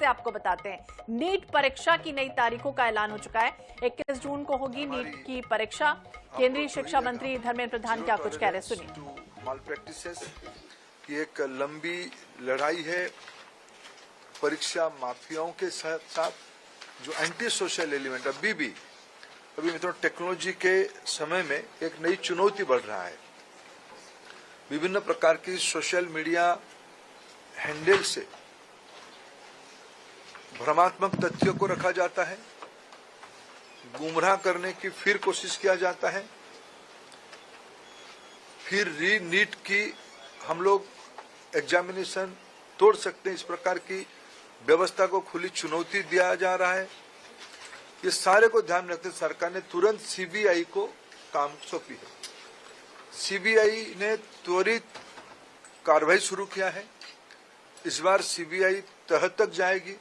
से आपको बताते हैं। नीट परीक्षा की नई तारीखों का ऐलान हो चुका है। 21 जून को होगी नीट की परीक्षा। केंद्रीय शिक्षा मंत्री धर्मेंद्र प्रधान क्या कुछ कह रहे हैं, सुनिए। माल प्रैक्टिसेस की एक लंबी लड़ाई है परीक्षा माफियाओं के साथ, जो एंटी सोशल एलिमेंट अभी मित्रों टेक्नोलॉजी के समय में एक नई चुनौती बढ़ रहा है। विभिन्न प्रकार की सोशल मीडिया हैंडल से भ्रमात्मक तथ्यों को रखा जाता है, गुमराह करने की फिर कोशिश किया जाता है, फिर नीट की हम लोग एग्जामिनेशन तोड़ सकते हैं, इस प्रकार की व्यवस्था को खुली चुनौती दिया जा रहा है। ये सारे को ध्यान में रखते सरकार ने तुरंत सीबीआई को काम सौंपी है। सीबीआई ने त्वरित कार्रवाई शुरू किया है। इस बार सीबीआई तह तक जाएगी,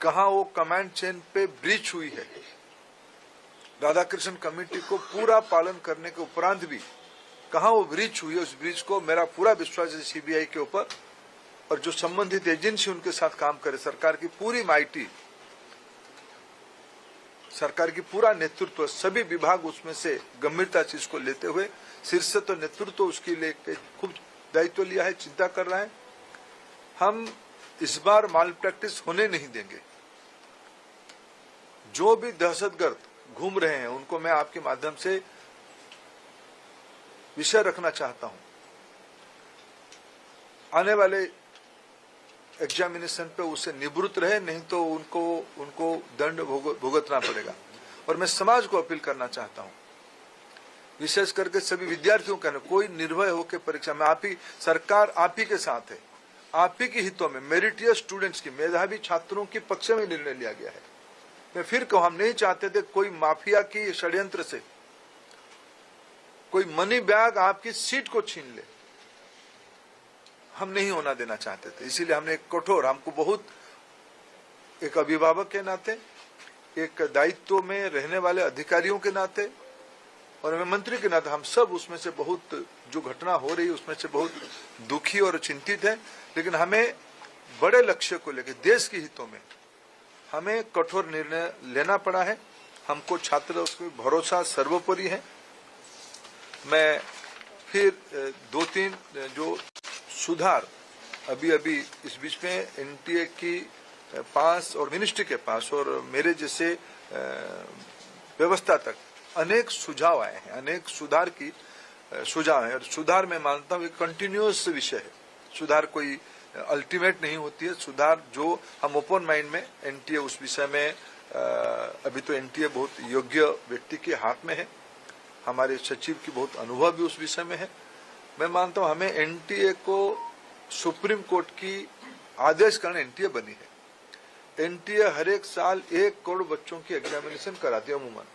कहां वो कमांड चेन पे ब्रीच हुई है। राधाकृष्णन कमेटी को पूरा पालन करने के उपरांत भी कहां वो ब्रीच हुई है, उस ब्रीच को मेरा पूरा विश्वास है सीबीआई के ऊपर, और जो संबंधित एजेंसी उनके साथ काम करे, सरकार की पूरी माइटी, सरकार की पूरा नेतृत्व, सभी विभाग उसमें से गंभीरता चीज को लेते हुए, शीर्ष तो नेतृत्व उसकी लेके खूब दायित्व लिया है, चिंता कर रहा है। हम इस बार माल प्रैक्टिस होने नहीं देंगे। जो भी दहशतगर्द घूम रहे हैं उनको मैं आपके माध्यम से विषय रखना चाहता हूं। आने वाले एग्जामिनेशन पे उससे निवृत्त रहे, नहीं तो उनको दंड भुगतना पड़ेगा। और मैं समाज को अपील करना चाहता हूं, विशेष करके सभी विद्यार्थियों का, कोई निर्भय होकर परीक्षा में, सरकार आप ही के साथ है, आप ही के हितों में मेरिटियस स्टूडेंट्स की, मेधावी छात्रों के पक्ष में निर्णय लिया गया है। मैं फिर कहूं, हम नहीं चाहते थे कोई माफिया की षड्यंत्र से कोई मनी बैग आपकी सीट को छीन ले, हम नहीं होना देना चाहते थे। इसीलिए हमने एक कठोर, हमको बहुत एक अभिभावक के नाते, एक दायित्व में रहने वाले अधिकारियों के नाते और मैं मंत्री के नाते, हम सब उसमें से बहुत, जो घटना हो रही है उसमें से बहुत दुखी और चिंतित है। लेकिन हमें बड़े लक्ष्य को लेकर, देश के हितों में हमें कठोर निर्णय लेना पड़ा है। हमको छात्रों को भरोसा सर्वोपरि है। मैं फिर 2-3 जो सुधार अभी इस बीच में एनटीए की पास और मिनिस्ट्री के पास और मेरे जैसे व्यवस्था तक अनेक सुझाव आए हैं, अनेक सुधार की सुझाव है। और सुधार मैं मानता हूँ एक कंटिन्यूअस विषय है। सुधार कोई अल्टीमेट नहीं होती है। सुधार जो हम ओपन माइंड में, एनटीए उस विषय में अभी तो एनटीए बहुत योग्य व्यक्ति के हाथ में है, हमारे सचिव की बहुत अनुभव भी उस विषय में है। मैं मानता हूं हमें एनटीए को सुप्रीम कोर्ट की आदेश कारण एनटीए बनी है। एनटीए हर एक साल 1 करोड़ बच्चों की एग्जामिनेशन कराती है अमूमन।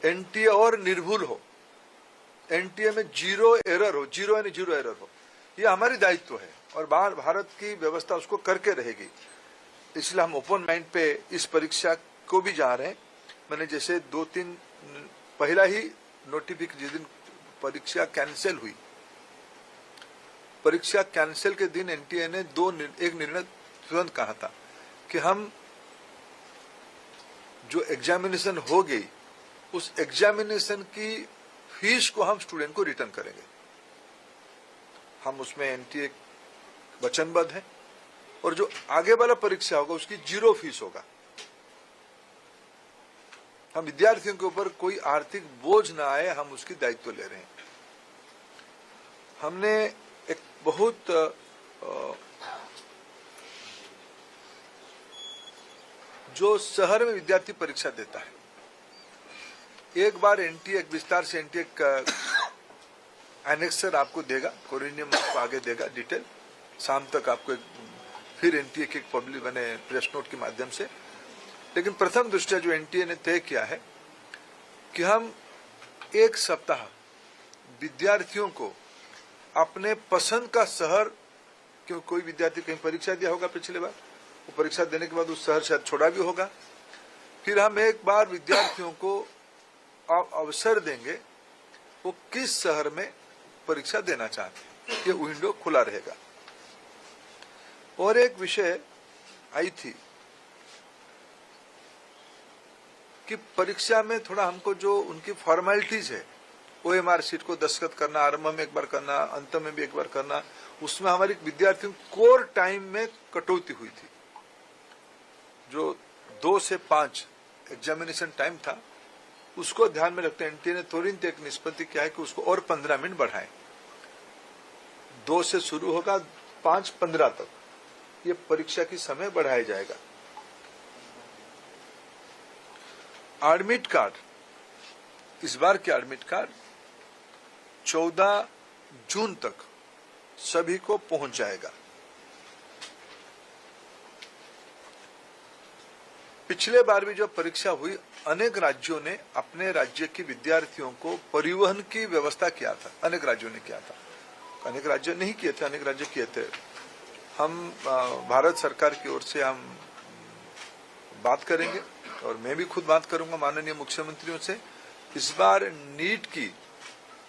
एनटीए और निर्भुल हो, एनटीए में जीरो एरर हो, ये हमारी दायित्व है और भारत की व्यवस्था उसको करके रहेगी। इसलिए हम ओपन माइंड पे इस परीक्षा को भी जा रहे हैं। मैंने जैसे 2-3 पहला ही नोटिफिकेशन, जिस दिन परीक्षा कैंसिल हुई, परीक्षा कैंसिल के दिन एनटीए ने एक निर्णय तुरंत कहा था कि हम जो एग्जामिनेशन हो गई, उस एग्जामिनेशन की फीस को हम स्टूडेंट को रिटर्न करेंगे। हम उसमें एनटीए वचनबद्ध है और जो आगे वाला परीक्षा होगा उसकी 0 फीस होगा। हम विद्यार्थियों के ऊपर कोई आर्थिक बोझ ना आए, हम उसकी दायित्व ले रहे हैं। हमने एक बहुत जो शहर में विद्यार्थी परीक्षा देता है, एक बार एनटीए विस्तार से एनटीए एनेक्सर आपको देगा, कोरिनियम आपको आगे देगा डिटेल, शाम तक आपको फिर एनटीए के पब्लिक बने प्रेस नोट के माध्यम से। लेकिन प्रथम दृष्टया जो एनटीए ने तय किया है कि हम 1 सप्ताह विद्यार्थियों को अपने पसंद का शहर, क्यों कोई विद्यार्थी कहीं परीक्षा दिया होगा पिछले बार, वो परीक्षा देने के बाद उस शहर शायद छोड़ा भी होगा, फिर हम एक बार विद्यार्थियों को अवसर देंगे वो किस शहर में परीक्षा देना चाहते हैं, ये विंडो खुला रहेगा। और एक विषय आई थी कि परीक्षा में थोड़ा हमको जो उनकी फॉर्मेलिटीज है, OMR शीट को दस्तखत करना, आरंभ में एक बार करना, अंत में भी एक बार करना, उसमें हमारे विद्यार्थियों कोर टाइम में कटौती हुई थी। जो 2 से 5 एग्जामिनेशन टाइम था, उसको ध्यान में रखते एनटीए ने तुरंत एक निष्पत्ति किया है कि उसको और 15 मिनट बढ़ाएं। 2 से शुरू होगा, 5:15 तक ये परीक्षा की समय बढ़ाया जाएगा। एडमिट कार्ड, इस बार के एडमिट कार्ड 14 जून तक सभी को पहुंच जाएगा। पिछले बार भी जो परीक्षा हुई, अनेक राज्यों ने अपने राज्य के विद्यार्थियों को परिवहन की व्यवस्था किया था। अनेक राज्यों ने किया था, अनेक राज्य नहीं किए थे, अनेक राज्य किए थे। हम भारत सरकार की ओर से हम बात करेंगे और मैं भी खुद बात करूंगा माननीय मुख्यमंत्रियों से। इस बार नीट की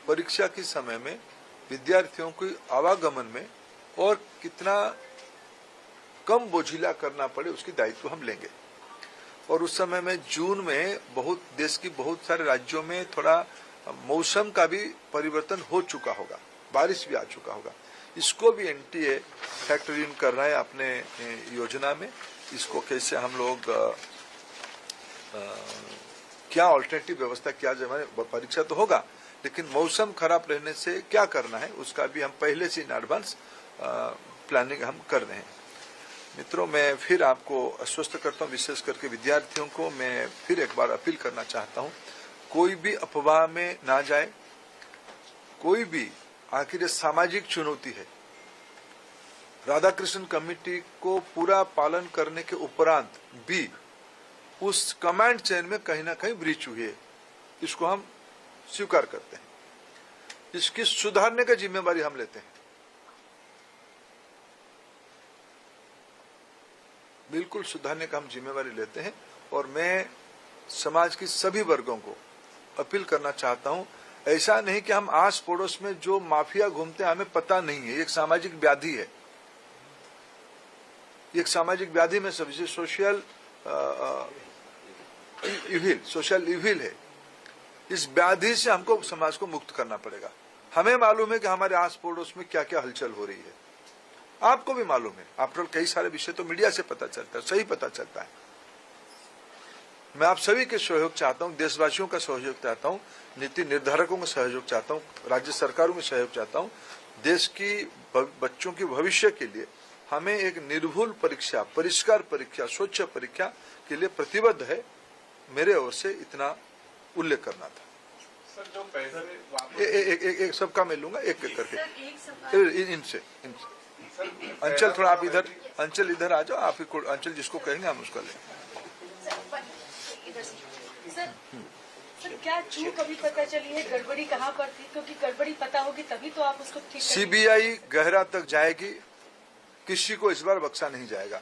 परीक्षा के समय में विद्यार्थियों को आवागमन में और कितना कम बोझिला करना पड़े, उसकी दायित्व हम लेंगे। और उस समय में जून में देश की बहुत सारे राज्यों में थोड़ा मौसम का भी परिवर्तन हो चुका होगा, बारिश भी आ चुका होगा। इसको भी एनटीए फैक्टर इन कर रहा है अपने योजना में। इसको कैसे हम लोग क्या ऑल्टरनेटिव व्यवस्था किया जाए। हमारे परीक्षा तो होगा, लेकिन मौसम खराब रहने से क्या करना है उसका भी हम पहले से इन एडवांस प्लानिंग हम कर रहे हैं। मित्रों, मैं फिर आपको आश्वस्त करता हूं, विशेष करके विद्यार्थियों को मैं फिर एक बार अपील करना चाहता हूं, कोई भी अफवाह में ना जाए, कोई भी, आखिर ये सामाजिक चुनौती है। राधाकृष्ण कमेटी को पूरा पालन करने के उपरांत भी उस कमांड चेन में कहीं ना कहीं ब्रीच हुई है, इसको हम स्वीकार करते हैं। इसकी सुधारने की जिम्मेवारी हम लेते हैं, बिल्कुल सुधारने का हम जिम्मेवारी लेते हैं। और मैं समाज की सभी वर्गों को अपील करना चाहता हूं, ऐसा नहीं कि हम आस पड़ोस में जो माफिया घूमते हैं हमें पता नहीं है। एक सामाजिक व्याधि है, एक सामाजिक व्याधि में सबसे सोशल इविल है। इस व्याधि से हमको समाज को मुक्त करना पड़ेगा। हमें मालूम है कि हमारे आस पड़ोस में क्या क्या हलचल हो रही है, आपको भी मालूम है। आफ्टर कई सारे विषय तो मीडिया से पता चलता है, सही पता चलता है। मैं आप सभी के सहयोग चाहता हूं, देशवासियों का सहयोग चाहता हूं, नीति निर्धारकों का सहयोग चाहता हूं, राज्य सरकारों का सहयोग चाहता हूं। देश की बच्चों के भविष्य के लिए हमें एक निर्भुल परीक्षा, परिष्कार परीक्षा, स्वच्छ परीक्षा के लिए प्रतिबद्ध है। मेरे ओर से इतना उल्लेख करना था। सर, जो पैसे एक सबका मैं लूंगा, एक एक करके इनसे। अंचल थोड़ा आप इधर, अंचल इधर आ जाओ, आप ही अंचल जिसको कहेंगे हम उसका लें। सर, क्या चूक अभी पता चली है, गड़बड़ी कहाँ पर थी? क्योंकि गड़बड़ी पता होगी तभी तो आप उसको ठीक करेंगे। सीबीआई गहरा तक जाएगी, किसी को इस बार बख्शा नहीं जाएगा।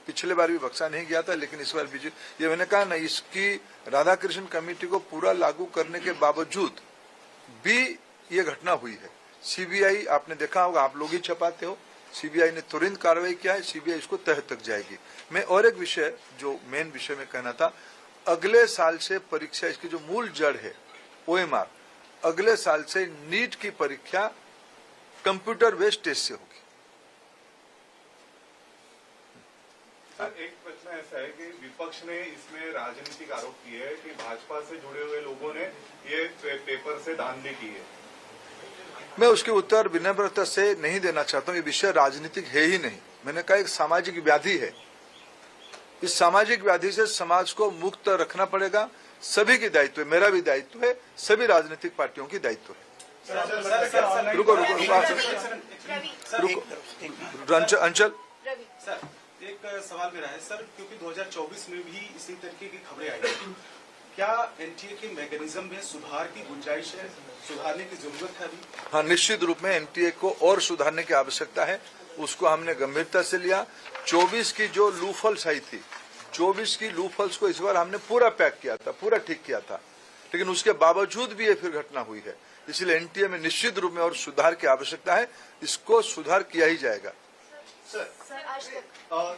पिछले बार भी बख्शा नहीं गया था, लेकिन इस बार भी ये मैंने कहा ना, इसकी राधाकृष्ण कमेटी को पूरा लागू करने के बावजूद भी ये घटना हुई है। सीबीआई, आपने देखा होगा, आप लोग ही छपाते हो, सीबीआई ने तुरंत कार्रवाई किया है, सीबीआई इसको तह तक जाएगी। मैं और एक विषय, जो मेन विषय में कहना था, अगले साल से परीक्षा, इसकी जो मूल जड़ है OMR, अगले साल से नीट की परीक्षा कंप्यूटर बेस्ड टेस्ट से होगी। सर, एक प्रश्न ऐसा है कि विपक्ष ने इसमें राजनीतिक आरोप किए है कि भाजपा से जुड़े हुए लोगों ने ये पेपर से धांधली की है। मैं उसके उत्तर विनम्रता से नहीं देना चाहता हूँ। ये विषय राजनीतिक है ही नहीं। मैंने कहा एक सामाजिक व्याधि है। इस सामाजिक व्याधि से समाज को मुक्त रखना पड़ेगा। सभी की दायित्व है, मेरा भी दायित्व है, सभी राजनीतिक पार्टियों की दायित्व है। रुको अंचल, सर, एक सवाल मेरा है सर, क्योंकि 2024 में भी इसी तरीके की खबरें आई थी, क्या एनटीए के मैकेनिज्म में सुधार की गुंजाइश है, सुधारने की जरूरत है अभी? हाँ, निश्चित रूप में एनटीए को और सुधारने की आवश्यकता है। उसको हमने गंभीरता से लिया। 24 की जो लूफल्स आई थी, 24 की लूफल्स को इस बार हमने पूरा पैक किया था, पूरा ठीक किया था, लेकिन उसके बावजूद भी ये फिर घटना हुई है। इसलिए एनटीए में निश्चित रूप में और सुधार की आवश्यकता है। इसको सुधार किया ही जाएगा। सर आज तक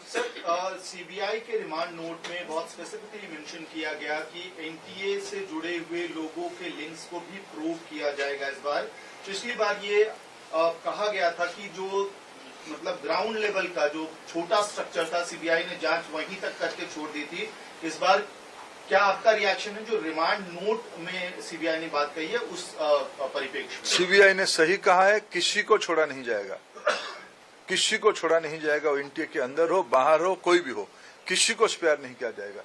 सर सीबीआई के रिमांड नोट में बहुत स्पेसिफिकली मेंशन किया गया कि एनटीए से जुड़े हुए लोगों के लिंक्स को भी प्रूव किया जाएगा इस बार। पिछली बार ये कहा गया था कि जो मतलब ग्राउंड लेवल का जो छोटा स्ट्रक्चर था सीबीआई ने जांच वहीं तक करके छोड़ दी थी। इस बार क्या आपका रिएक्शन है जो रिमांड नोट में सीबीआई ने बात कही है उस परिप्रेक्ष्य में? सीबीआई ने सही कहा है, किसी को छोड़ा नहीं जाएगा, किसी को छोड़ा नहीं जाएगा। वो एनटीए के अंदर हो बाहर हो कोई भी हो, किसी को स्पेयर नहीं किया जाएगा।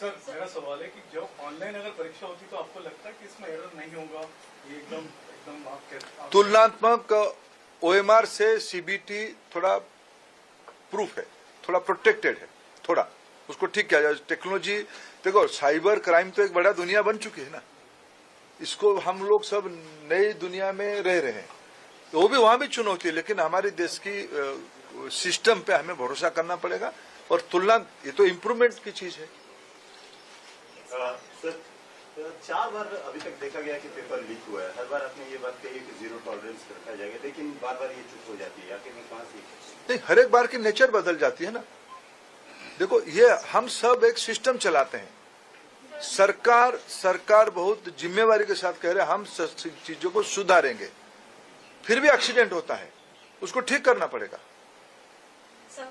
सर मेरा सवाल है कि जब ऑनलाइन अगर परीक्षा होती तो आपको लगता है कि इसमें एरर नहीं होगा? ये एकदम आप तुलनात्मक ओएमआर से सीबीटी थोड़ा प्रूफ है, थोड़ा प्रोटेक्टेड है, थोड़ा उसको ठीक किया जाए। टेक्नोलॉजी देखो, साइबर क्राइम तो एक बड़ा दुनिया बन चुकी है ना, इसको हम लोग सब नई दुनिया में रह रहे हैं, तो वो भी वहां भी चुनौती है। लेकिन हमारे देश की सिस्टम पे हमें भरोसा करना पड़ेगा और तुलना, ये तो इम्प्रूवमेंट की चीज है। सर 4 बार अभी तक देखा गया कि पेपर लीक हुआ है। हर बार आपने ये बात कही कि 0 टॉलरेंस रखा जाएगा, लेकिन बार बार ये चुप हो जाती है। आखिर में कहां से? नहीं, हर एक बार की नेचर बदल जाती है ना। देखो, ये हम सब एक सिस्टम चलाते हैं। सरकार बहुत जिम्मेवारी के साथ कह रहे हैं हम चीजों को सुधारेंगे, फिर भी एक्सीडेंट होता है, उसको ठीक करना पड़ेगा। सर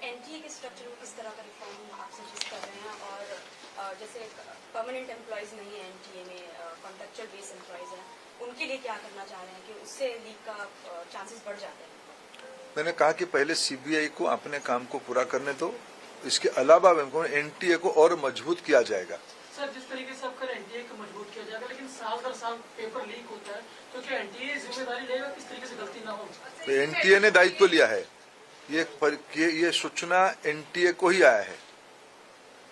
एनटीए के स्ट्रक्चर में किस तरह का रिफॉर्म आप सजेस्ट कर रहे हैं? और जैसे परमानेंट एम्प्लॉयज नहीं है एनटीए में, कॉन्ट्रेक्चुअल बेस एम्प्लॉयज हैं, उनके लिए क्या करना चाह रहे हैं कि उससे लीक का चांसेस बढ़ जाते हैं? मैंने कहा कि पहले सीबीआई को अपने काम को पूरा करने दो, इसके अलावा एनटीए को और मजबूत किया जाएगा। सर जिस तरीके से आपका एनटीए को मजबूत किया जाएगा, लेकिन साल दर साल पेपर लीक होता है, तो क्या एनटीए जिम्मेदारी लेगा किस तरीके से गलती ना हो? तो एनटीए ने दायित्व लिया है, ये सूचना एनटीए को ही आया है।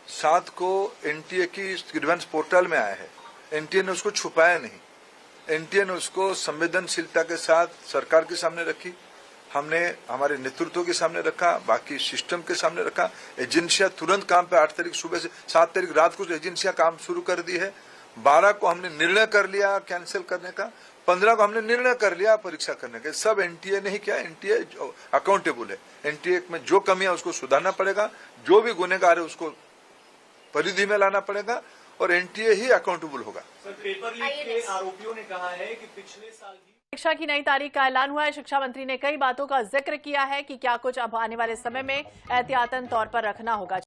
7 को एनटीए की ग्रीवेंस पोर्टल में आया है, एनटीए ने उसको छुपाया नहीं, एनटीए ने उसको संवेदनशीलता के साथ सरकार के सामने रखी, हमने हमारे नेतृत्व के सामने रखा, बाकी सिस्टम के सामने रखा। एजेंसियां तुरंत काम पे 8 तारीख सुबह से 7 तारीख रात को एजेंसियां काम शुरू कर दी है। 12 को हमने निर्णय कर लिया कैंसिल करने का, 15 को हमने निर्णय कर लिया परीक्षा करने का। सब एनटीए ने ही किया, एनटीए अकाउंटेबल है। एनटीए में जो कमियां उसको सुधारना पड़ेगा, जो भी गुनेगार है उसको परिधि में लाना पड़ेगा और एनटीए ही अकाउंटेबल होगा। सर पेपर लीक के आरोपियों ने कहा है कि पिछले साल भी परीक्षा की नई तारीख का ऐलान हुआ है। शिक्षा मंत्री ने कई बातों का जिक्र किया है कि क्या कुछ अब आने वाले समय में एहतियातन तौर पर रखना होगा।